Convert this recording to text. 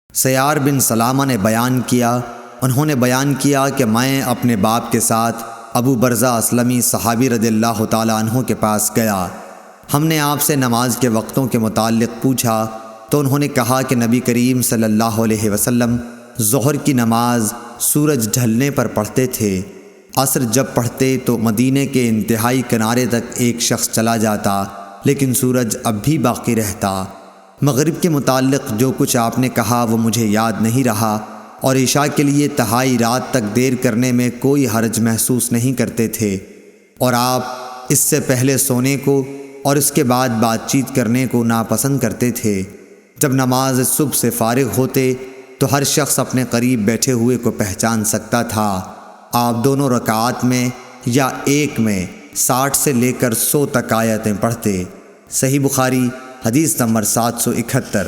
सयार बिन सलामा ने बयान किया, उन्होंने बयान किया कि मैं अपने बाप के साथ अबू बरज़ा असलमी सहाबी रदिल्लाहु ताला अन्हु के पास गया। हमने आपसे नमाज के वक्तों के मुताल्लिक़ पूछा तो उन्होंने कहा कि नबी करीम सल्लल्लाहु अलैहि वसल्लम ज़ोहर की नमाज सूरज ढलने पर पढ़ते थे। असर जब पढ़ते तो मदीने के इंतहाई किनारे तक एक शख्स चला जाता, लेकिन सूरज अब भी बाकी रहता। मगरिब के मुताल्लिक़ जो कुछ आपने कहा वो मुझे याद नहीं रहा, और इशा के लिए तहाई रात तक देर करने में कोई हर्ज महसूस नहीं करते थे, और आप इससे पहले सोने को और इसके बाद बातचीत करने को नापसंद करते थे। जब नमाज सुबह से फारिग होते तो हर शख्स अपने करीब बैठे हुए को पहचान सकता था। आप दोनों रकात में या एक में 60 से लेकर 100 तक आयतें पढ़ते। सही बुखारी हदीस नंबर 771।